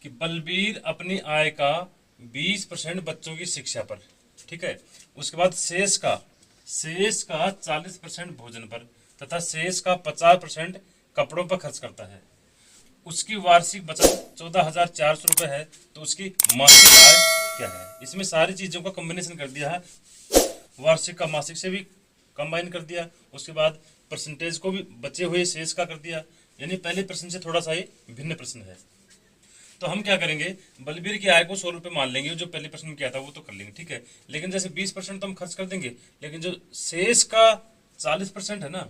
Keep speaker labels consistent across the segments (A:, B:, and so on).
A: कि बलबीर अपनी आय का 20% बच्चों की शिक्षा पर, ठीक है। उसके बाद शेष का 40% भोजन पर तथा शेष का 50% कपड़ों पर खर्च करता है। उसकी वार्षिक बचत 14,400 रुपये है। तो उसकी मासिक आय क्या है? इसमें सारी चीज़ों का कॉम्बिनेशन कर दिया है, वार्षिक का मासिक से भी कंबाइन कर दिया, उसके बाद परसेंटेज को भी बचे हुए शेष का कर दिया। यानी पहले प्रश्न से थोड़ा सा ही भिन्न प्रश्न है। तो हम क्या करेंगे, बलबीर की आय को 100 रुपये मान लेंगे, जो पहले प्रश्न में किया था वो तो कर लेंगे, ठीक है। लेकिन जैसे 20% तो हम खर्च कर देंगे, लेकिन जो शेष का 40% है ना,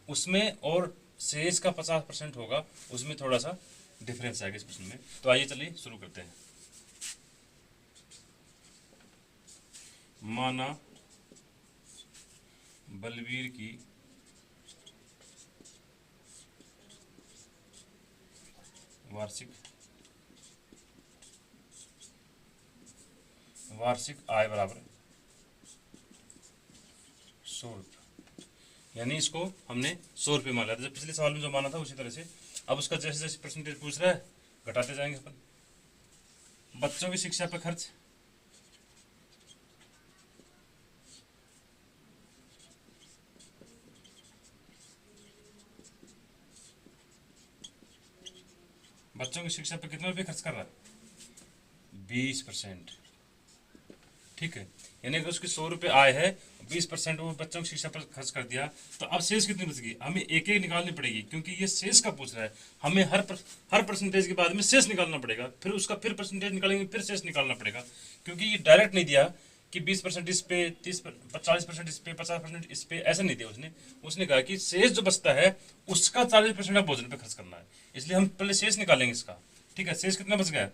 A: उसमें और शेष का 50% होगा, उसमें थोड़ा सा डिफरेंस आएगा इस प्रश्न में। तो आइए चलिए शुरू करते हैं। माना बलबीर की वार्षिक आय बराबर 100 रुपये। यानी इसको हमने 100 रुपये मान लिया था, जब पिछले सवाल में जो माना था उसी तरह से। अब उसका जैसे जैसे परसेंटेज पूछ रहा है घटाते जाएंगे अपन। बच्चों की शिक्षा पर खर्च, बच्चों की शिक्षा पर कितने रुपये खर्च कर रहा है? 20%, ठीक है। यानी अगर उसकी 100 रुपये आय है, 20% वो बच्चों की शिक्षा पर खर्च कर दिया, तो अब शेष कितनी बच गई? हमें एक एक निकालनी पड़ेगी, क्योंकि ये शेष का पूछ रहा है। हमें हर परसेंटेज के बाद में शेष निकालना पड़ेगा, फिर उसका फिर परसेंटेज निकालेंगे, फिर शेष निकालना पड़ेगा, क्योंकि ये डायरेक्ट नहीं दिया कि 20% इस पे, 40% इस पे, 50% इस पे, ऐसा नहीं दिया उसने। उसने कहा कि शेष जो बचता है उसका 40% आप भोजन पे खर्च करना है। इसलिए हम पहले शेष निकालेंगे इसका, ठीक है। शेष कितना बच गया?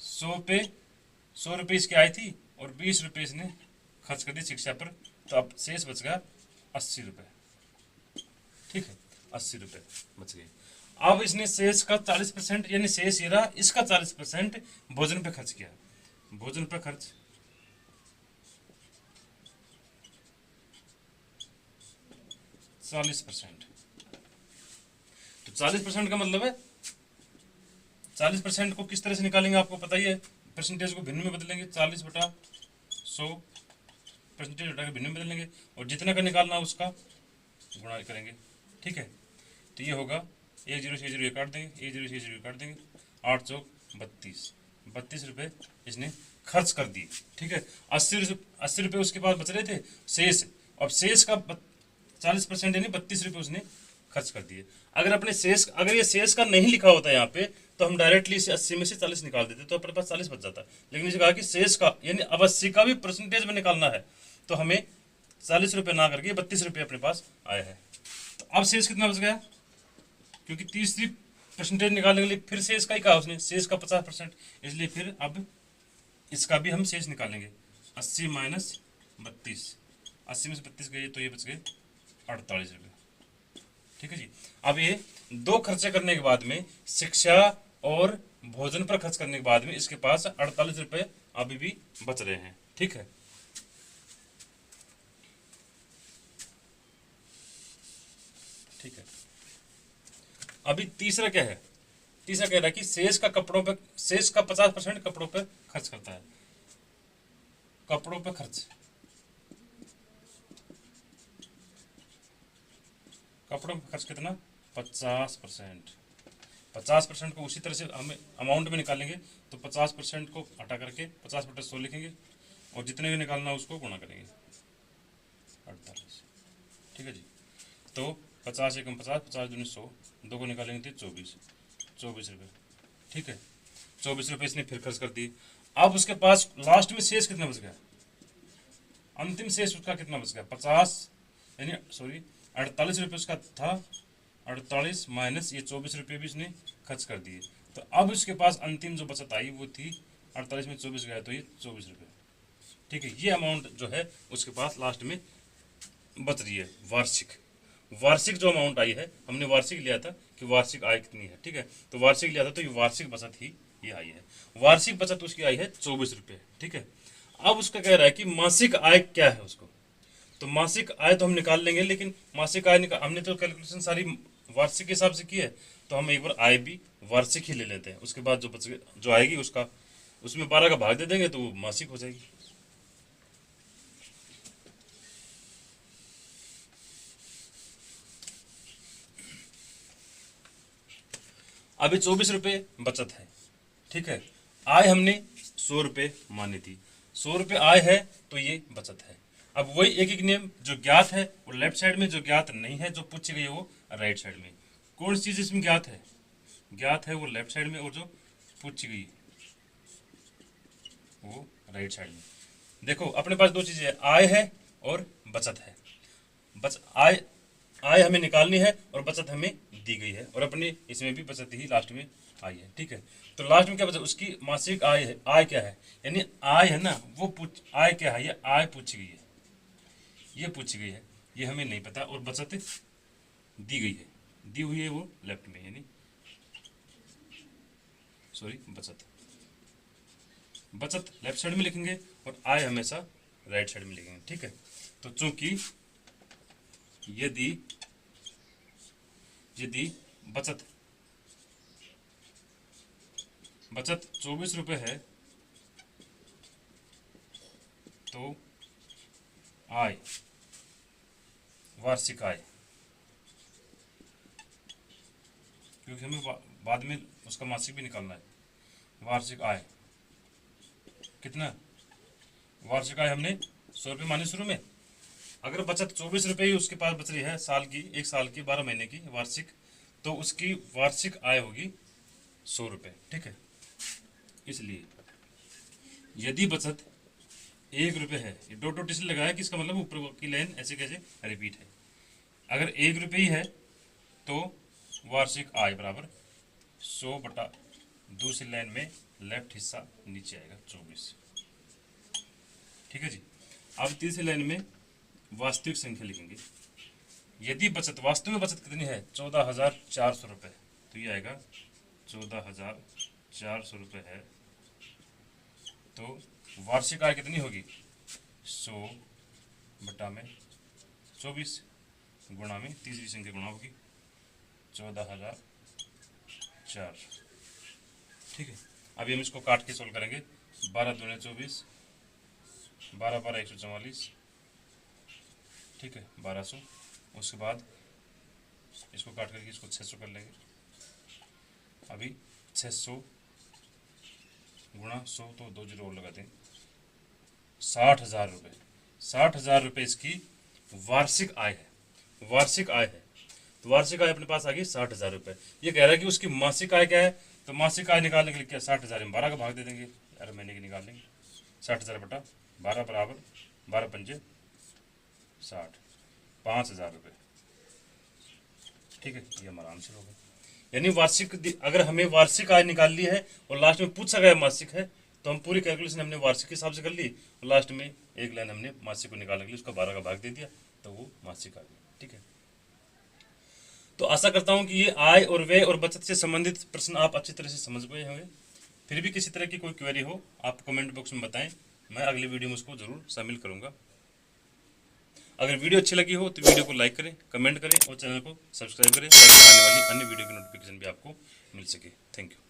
A: 100 रुपये इसकी आई थी और 20 रुपये इसने खर्च कर दी शिक्षा पर, तो अब शेष बच गया 80 रुपये, ठीक है। 80 रुपये बच गए। अब इसने शेष का 40%, यानी शेष ये रहा, इसका 40% भोजन पे खर्च किया। भोजन पे खर्च 40%। तो 40% का मतलब है 40% को किस तरह से निकालेंगे आपको पता ही है। परसेंटेज को भिन्न में बदलेंगे, 40/100 परसेंटेज हटा के भिन्न में बदलेंगे, और जितना का निकालना उसका गुणा करेंगे, ठीक है। तो ये होगा 1 0 6 0 ये काट देंगे, 1 0 6 0 काट देंगे, 8 चौक 32 रुपये इसने खर्च कर दिए, ठीक है। 80 रुपये उसके पास बच रहे थे शेष। अब शेष का 40% यानी 32 रुपये उसने खर्च कर दिए। अगर ये शेष का नहीं लिखा होता यहाँ पे, तो हम डायरेक्टली इसे 80 में से 40 निकाल देते, तो अपने पास 40 बच जाता। लेकिन इसे कहा कि शेष का यानी अब 80 का भी परसेंटेज में निकालना है, तो हमें 40 रुपये ना करके 32 रुपये अपने पास आए हैं। तो अब शेष कितना बच गया? क्योंकि तीसरी परसेंटेज निकालने के लिए फिर शेष का ही कहा उसने, शेष का 50%, इसलिए फिर अब इसका भी हम शेष निकालेंगे। 80 माइनस 32, 80 में से 32 गए तो ये बच गए 48 रुपये, ठीक है जी। अब ये दो खर्चे करने के बाद में, शिक्षा और भोजन पर खर्च करने के बाद में, इसके पास 48 रुपये अभी भी बच रहे हैं, ठीक है। ठीक है। अभी तीसरा क्या है? तीसरा कह रहा है कि शेष का 50% कपड़ों पर खर्च करता है। कपड़ों पर खर्च, कपड़ों पर खर्च कितना? 50%। 50% को उसी तरह से हमें अमाउंट में निकालेंगे, तो 50% को हटा करके 50/100 लिखेंगे, और जितने भी निकालना उसको गुणा करेंगे 48, ठीक है जी। तो 50 एकम 50, 50 दूनी 100, दो को निकालेंगे तो 24 रुपये, ठीक है। 24 रुपये इसने फिर खर्च कर दी। अब उसके पास लास्ट में शेष कितना बच गया? अंतिम शेष उसका कितना बच गया? 50 यानी सॉरी 48 रुपये उसका था, 48 माइनस ये 24 रुपये भी इसने खर्च कर दिए। तो अब उसके पास अंतिम जो बचत आई वो थी 48 में 24 गया तो ये 24 रुपये, ठीक है। ये अमाउंट जो है उसके पास लास्ट में बच रही है। वार्षिक जो अमाउंट आई है, हमने वार्षिक लिया था कि वार्षिक आय कितनी है, ठीक है। तो वार्षिक लिया था तो ये वार्षिक बचत ही ये आई है। वार्षिक बचत उसकी आई है 24 रुपये, ठीक है। अब उसका कह रहा है कि मासिक आय क्या है उसको। तो मासिक आय तो हम निकाल लेंगे, लेकिन मासिक आय हमने तो कैलकुलेशन सारी वार्षिक के हिसाब से की है। तो हम एक बार आय भी वार्षिक ही ले लेते हैं, उसके बाद जो आएगी उसका उसमें 12 का भाग दे देंगे तो वो मासिक हो जाएगी। अभी 24 रुपये बचत है, ठीक है। आय हमने 100 रुपये मानी थी, 100 रुपये आय है तो ये बचत है। अब वही एक एक नियम, जो ज्ञात है वो लेफ्ट साइड में, जो ज्ञात नहीं है जो पूछी गई है वो राइट साइड में। कौन सी चीज़ इसमें ज्ञात है? ज्ञात है वो लेफ्ट साइड में, और जो पूछी गई वो राइट साइड में। देखो अपने पास दो चीज़ें है, आय है और बचत है। आय हमें निकालनी है और बचत हमें दी गई है, और अपने इसमें भी बचत ही लास्ट में आई है, ठीक है। तो लास्ट में क्या बचा? उसकी मासिक आय है। आय क्या है? यानी आय है ना, वो आय क्या है? ये आय पूछी गई है, ये पूछी गई है, ये हमें नहीं पता। और बचत दी गई है, दी हुई है वो लेफ्ट में, यानी सॉरी बचत लेफ्ट साइड में लिखेंगे और आय हमेशा राइट साइड में लिखेंगे, ठीक है। तो चूंकि यदि बचत 24 रुपये है तो आय वार्षिक आय, क्योंकि हमें बाद में उसका मासिक भी निकालना है। वार्षिक आय कितना? वार्षिक आय हमने 100 रुपये माने शुरू में। अगर बचत 24 रुपये ही उसके पास बच रही है साल की, एक साल की 12 महीने की वार्षिक, तो उसकी वार्षिक आय होगी 100 रुपये, ठीक है। इसलिए यदि बचत 1 रुपये है, ये डॉट डॉट इसलिए लगाया कि इसका मतलब ऊपर की लाइन ऐसे कैसे रिपीट है। अगर 1 रुपये ही है तो वार्षिक आय बराबर 100 बटा दूसरी लाइन में लेफ्ट हिस्सा नीचे आएगा 24, ठीक है जी। अब तीसरी लाइन में वास्तविक संख्या लिखेंगे। यदि बचत वास्तविक बचत कितनी है? 14,400 रुपये, तो ये आएगा 14,400 रुपये है, तो वार्षिक आय कितनी होगी? 100 बटा में 24 गुणा में तीसरी संख्या गुणा होगी 14,400, ठीक है। अभी हम इसको काट के सोल्व करेंगे। 12 दूने 24, 12 12 144, ठीक है, 1200। उसके बाद इसको काट करके इसको 600 कर लेंगे। अभी 600 गुणा 100, तो 2 जीरो और लगा देंगे, 60,000 रुपये। 60,000 रुपये इसकी वार्षिक आय है, वार्षिक आय है। तो वार्षिक आय अपने पास आ गई 60,000 रुपये। ये कह रहा है कि उसकी मासिक आय क्या है, तो मासिक आय निकालने के लिए क्या 60,000 में 12 का भाग दे देंगे, 11 महीने की निकाल लेंगे। 60,000 बटा 12 बराबर 12 पंजे 60, 5,000 रुपये, ठीक है। ये हमारा आंसर होगा। यानी वार्षिक, अगर हमें वार्षिक आय निकाल ली है और लास्ट में पूछा गया मासिक है, तो हम पूरी कैलकुलेशन हमने वार्षिक के हिसाब से कर ली, और लास्ट में एक लाइन हमने मासिक को निकालने के लिए उसका 12 का भाग दे दिया, तो वो मासिक आ गया, ठीक है। तो आशा करता हूं कि ये आय और व्यय और बचत से संबंधित प्रश्न आप अच्छी तरह से समझ गए होंगे। फिर भी किसी तरह की कोई क्वेरी हो आप कमेंट बॉक्स में बताएं, मैं अगली वीडियो में उसको जरूर शामिल करूंगा। अगर वीडियो अच्छी लगी हो तो वीडियो को लाइक करें, कमेंट करें और चैनल को सब्सक्राइब करें, ताकि आने वाली अन्य वीडियो की नोटिफिकेशन भी आपको मिल सके। Thank you.